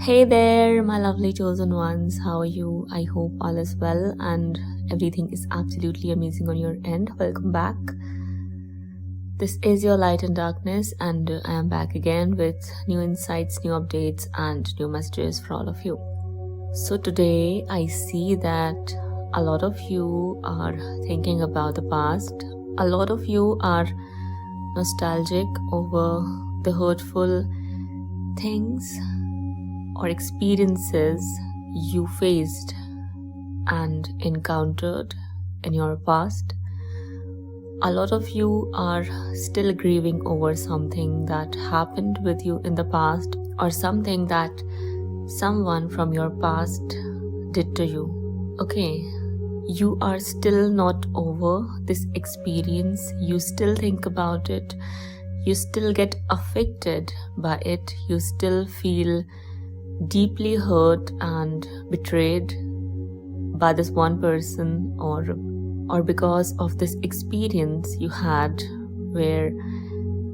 Hey there, my lovely chosen ones. How are you? I hope all is well and everything is absolutely amazing on your end. Welcome back. This is your light and darkness, and I am back again with new insights, new updates, and new messages for all of you. So today I see that a lot of you are thinking about the past. A lot of you are nostalgic over the hurtful things or experiences you faced and encountered in your past. A lot of you are still grieving over something that happened with you in the past or something that someone from your past did to you. Okay, you are still not over this experience. You still think about it. You still get affected by it. You still feel deeply hurt and betrayed by this one person or because of this experience you had where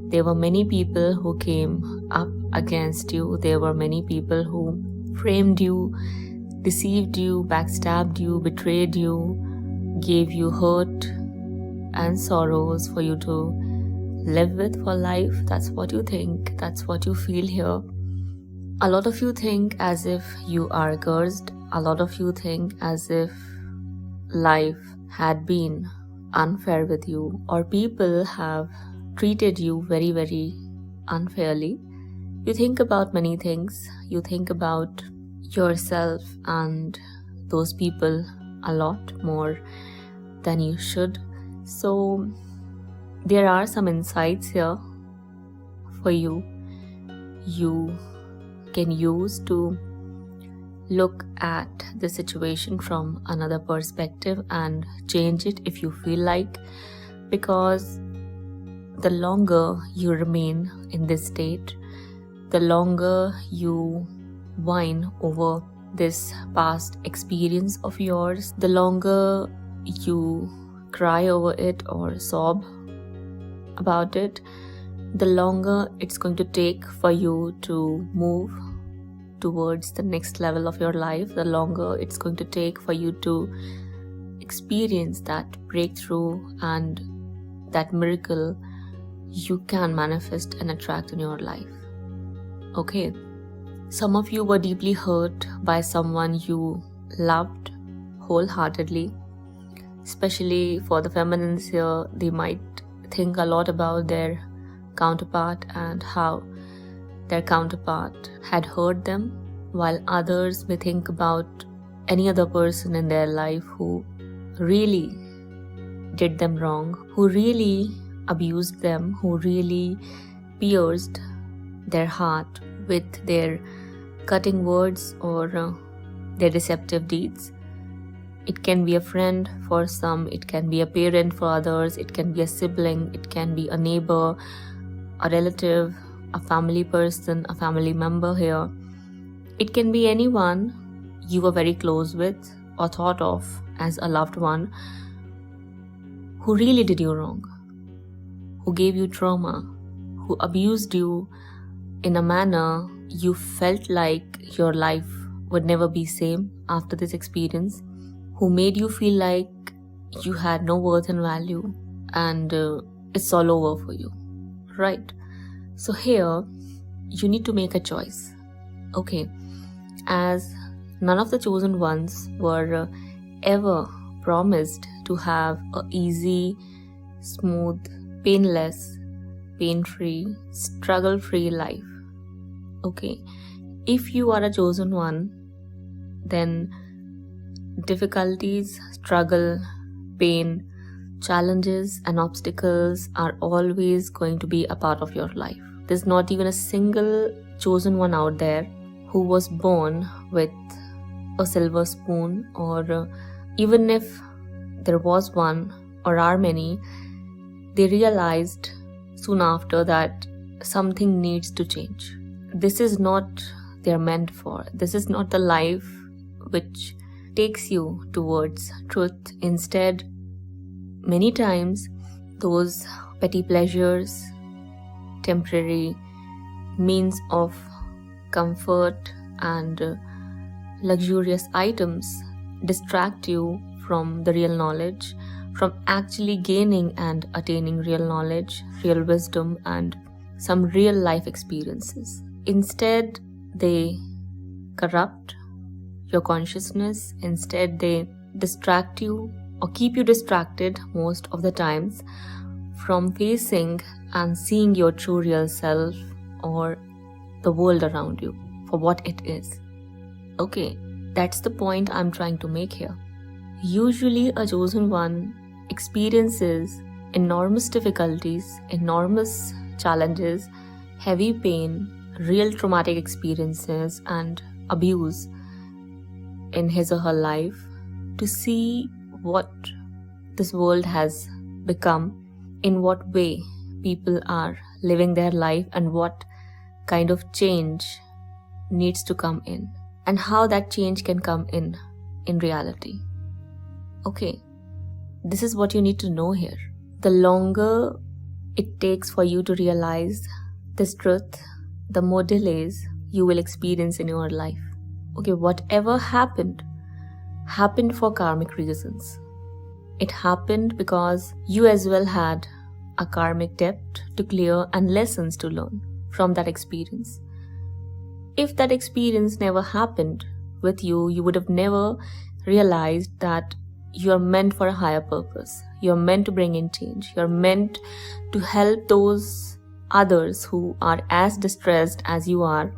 there were many people who came up against you. There were many people who framed you, deceived you, backstabbed you, betrayed you, gave you hurt and sorrows for you to live with for life. That's what you think. That's what you feel here. A lot of you think as if you are cursed. A lot of you think as if life had been unfair with you, or people have treated you very, very unfairly. You think about many things. You think about yourself and those people a lot more than you should. So there are some insights here for you. You can use to look at the situation from another perspective and change it if you feel like, because the longer you remain in this state, the longer you whine over this past experience of yours, the longer you cry over it or sob about it, the longer it's going to take for you to move towards the next level of your life, the longer it's going to take for you to experience that breakthrough and that miracle you can manifest and attract in your life. Okay, some of you were deeply hurt by someone you loved wholeheartedly. Especially for the feminines here, they might think a lot about their counterpart and how their counterpart had hurt them, while others may think about any other person in their life who really did them wrong, who really abused them, who really pierced their heart with their cutting words or their deceptive deeds. It can be a friend for some, it can be a parent for others, it can be a sibling, it can be a neighbor, a relative, a family person, a family member here. It can be anyone you were very close with or thought of as a loved one who really did you wrong, who gave you trauma, who abused you in a manner you felt like your life would never be same after this experience, who made you feel like you had no worth and value and it's all over for you, right? So here, you need to make a choice. Okay, as none of the chosen ones were ever promised to have an easy, smooth, painless, pain-free, struggle-free life. Okay, if you are a chosen one, then difficulties, struggle, pain, challenges and obstacles are always going to be a part of your life. There's not even a single chosen one out there who was born with a silver spoon, or even if there was one or are many, they realized soon after that something needs to change. This is not they're meant for. This is not the life which takes you towards truth. Instead, many times those petty pleasures, temporary means of comfort and luxurious items distract you from the real knowledge, from actually gaining and attaining real knowledge, real wisdom, and some real life experiences. Instead, they corrupt your consciousness. Instead, they distract you or keep you distracted most of the times from facing and seeing your true real self or the world around you for what it is. Okay, that's the point I'm trying to make here. Usually, a chosen one experiences enormous difficulties, enormous challenges, heavy pain, real traumatic experiences, and abuse in his or her life to see what this world has become, in what way people are living their life, and what kind of change needs to come in, and how that change can come in reality. Okay, this is what you need to know here. The longer it takes for you to realize this truth, the more delays you will experience in your life. Okay, whatever happened for karmic reasons. It happened because you as well had a karmic debt to clear and lessons to learn from that experience. If that experience never happened with you, you would have never realized that you are meant for a higher purpose. You're meant to bring in change. You're meant to help those others who are as distressed as you are,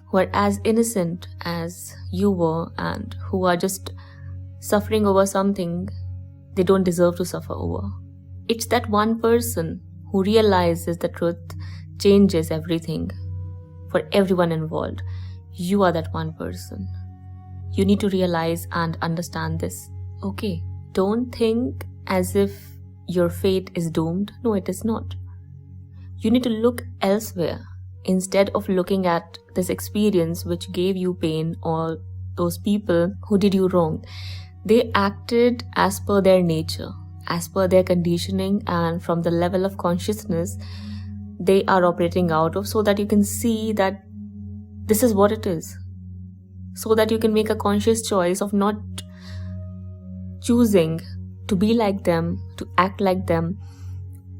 who are as innocent as you were, and who are just suffering over something they don't deserve to suffer over. It's that one person who realizes the truth changes everything for everyone involved. You are that one person. You need to realize and understand this. Okay, don't think as if your fate is doomed. No, it is not. You need to look elsewhere instead of looking at this experience which gave you pain, or those people who did you wrong. They acted as per their nature, as per their conditioning, and from the level of consciousness they are operating out of, so that you can see that this is what it is, so that you can make a conscious choice of not choosing to be like them, to act like them,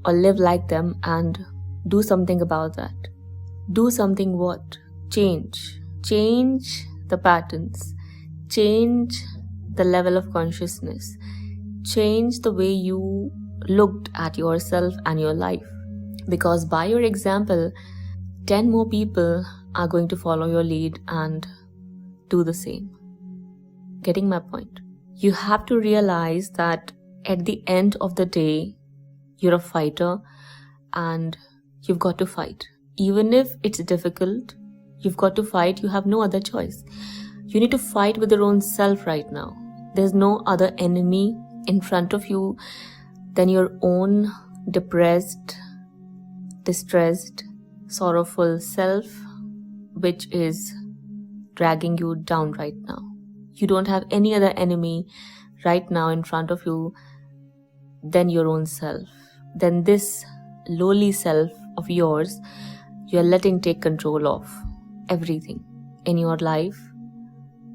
or live like them, and do something about that. Do something what? Change the patterns, change the level of consciousness, change the way you looked at yourself and your life. Because by your example, 10 more people are going to follow your lead and do the same. Getting my point? You have to realize that at the end of the day, you're a fighter and you've got to fight. Even if it's difficult, you've got to fight. You have no other choice. You need to fight with your own self right now. There's no other enemy in front of you than your own depressed, distressed, sorrowful self, which is dragging you down right now. You don't have any other enemy right now in front of you than your own self. Then this lowly self of yours, you're letting take control of everything in your life,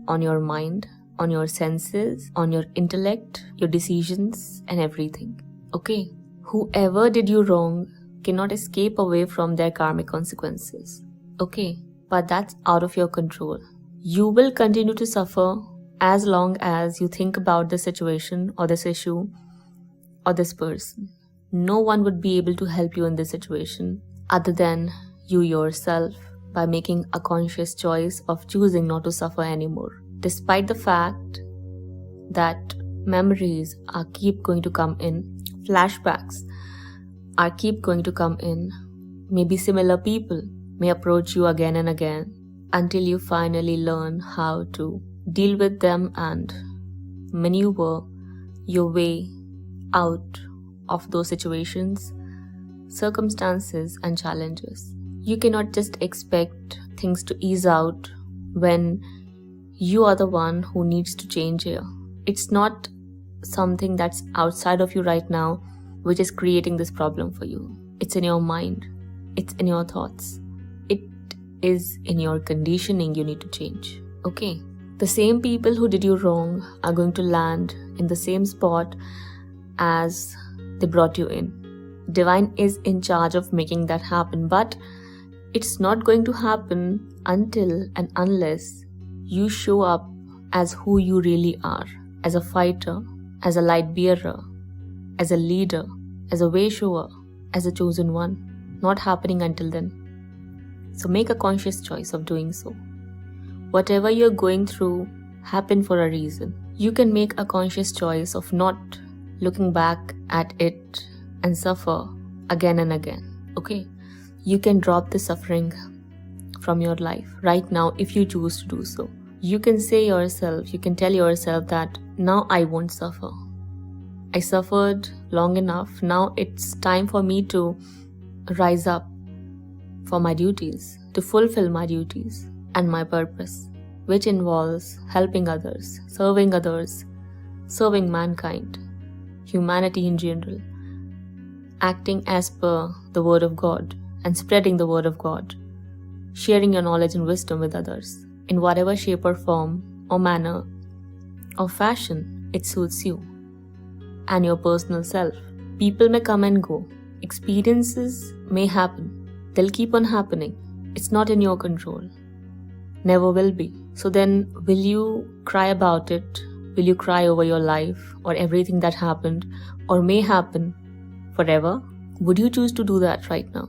on your mind, on your senses, on your intellect, your decisions, and everything. Okay? Whoever did you wrong cannot escape away from their karmic consequences. Okay? But that's out of your control. You will continue to suffer as long as you think about the situation or this issue or this person. No one would be able to help you in this situation other than you yourself, by making a conscious choice of choosing not to suffer anymore. Despite the fact that memories are keep going to come in, flashbacks are keep going to come in, maybe similar people may approach you again and again until you finally learn how to deal with them and maneuver your way out of those situations, circumstances, and challenges. You cannot just expect things to ease out when you are the one who needs to change here. It's not something that's outside of you right now which is creating this problem for you. It's in your mind. It's in your thoughts. It is in your conditioning you need to change. Okay? The same people who did you wrong are going to land in the same spot as they brought you in. Divine is in charge of making that happen, but it's not going to happen until and unless you show up as who you really are, as a fighter, as a light bearer, as a leader, as a way shower, as a chosen one. Not happening until then. So make a conscious choice of doing so. Whatever you're going through happened for a reason. You can make a conscious choice of not looking back at it and suffer again and again. Okay? You can drop the suffering from your life right now if you choose to do so. You can say yourself, you can tell yourself that now I won't suffer. I suffered long enough. Now it's time for me to rise up for my duties, to fulfill my duties and my purpose, which involves helping others, serving mankind, humanity in general, acting as per the word of God and spreading the word of God, sharing your knowledge and wisdom with others in whatever shape or form or manner or fashion it suits you and your personal self. People may come and go. Experiences may happen. They'll keep on happening. It's not in your control. Never will be. So then, will you cry about it? Will you cry over your life or everything that happened or may happen forever? Would you choose to do that right now?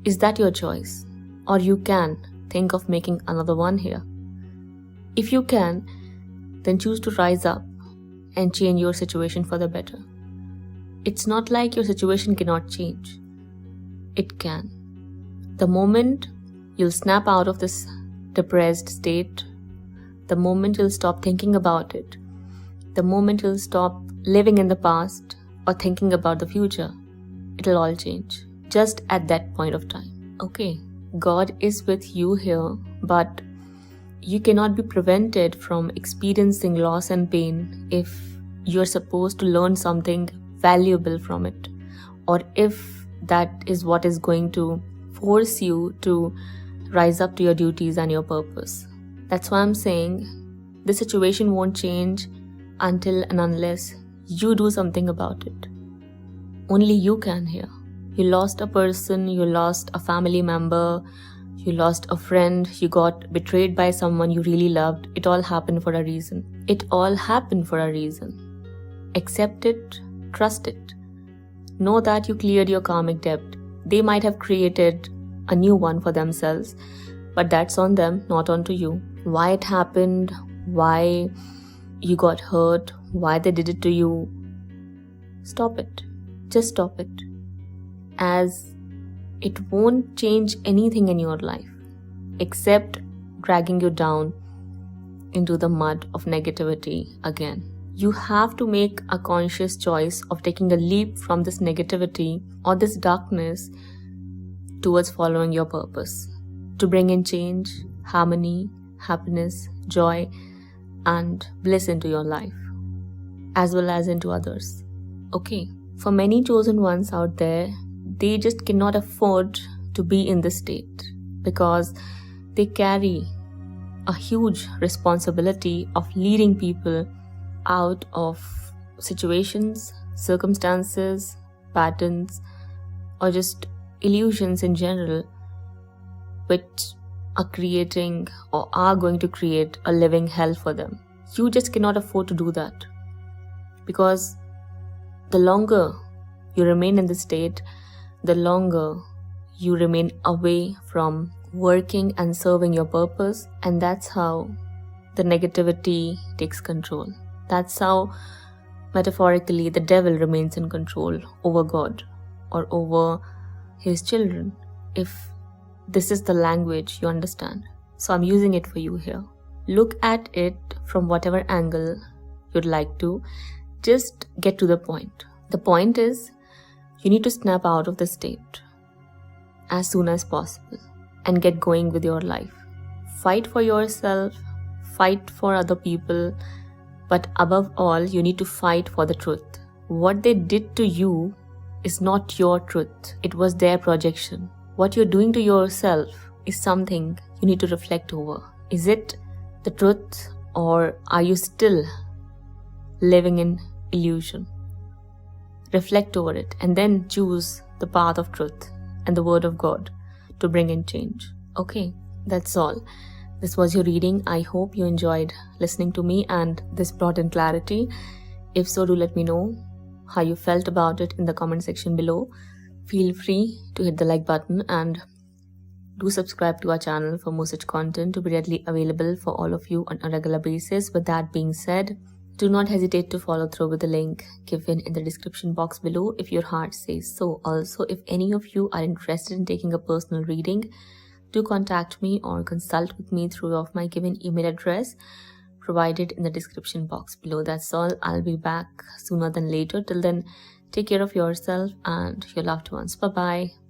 Is that your choice? Or you can think of making another one here. If you can, then choose to rise up and change your situation for the better. It's not like your situation cannot change. It can. The moment you'll snap out of this depressed state, the moment you'll stop thinking about it, the moment you'll stop living in the past or thinking about the future, it'll all change. Just at that point of time. Okay, God is with you here, but you cannot be prevented from experiencing loss and pain if you're supposed to learn something valuable from it, or if that is what is going to force you to rise up to your duties and your purpose. That's why I'm saying the situation won't change until and unless you do something about it. Only you can here. You lost a person, you lost a family member, you lost a friend, you got betrayed by someone you really loved. It all happened for a reason. It all happened for a reason. Accept it, trust it. Know that you cleared your karmic debt. They might have created a new one for themselves, but that's on them, not onto you. Why it happened, why you got hurt, why they did it to you, stop it. Just stop it. As it won't change anything in your life except dragging you down into the mud of negativity again. You have to make a conscious choice of taking a leap from this negativity or this darkness towards following your purpose, to bring in change, harmony, happiness, joy, and bliss into your life, as well as into others. Okay, for many chosen ones out there, they just cannot afford to be in this state because they carry a huge responsibility of leading people out of situations, circumstances, patterns, or just illusions in general, which are creating or are going to create a living hell for them. You just cannot afford to do that, because the longer you remain in this state, the longer you remain away from working and serving your purpose, and that's how the negativity takes control. That's how, metaphorically, the devil remains in control over God or over his children, if this is the language you understand. So I'm using it for you here. Look at it from whatever angle you'd like to. Just get to the point. The point is, you need to snap out of the state as soon as possible and get going with your life. Fight for yourself, fight for other people, but above all, you need to fight for the truth. What they did to you is not your truth. It was their projection. What you're doing to yourself is something you need to reflect over. Is it the truth, or are you still living in illusion? Reflect over it and then choose the path of truth and the word of God to bring in change. Okay, that's all. This was your reading. I hope you enjoyed listening to me and this brought in clarity. If so, do let me know how you felt about it in the comment section below. Feel free to hit the like button and do subscribe to our channel for more such content to be readily available for all of you on a regular basis. With that being said, do not hesitate to follow through with the link given in the description box below if your heart says so. Also, if any of you are interested in taking a personal reading, do contact me or consult with me through of my given email address provided in the description box below. That's all. I'll be back sooner than later. Till then, take care of yourself and your loved ones. Bye-bye.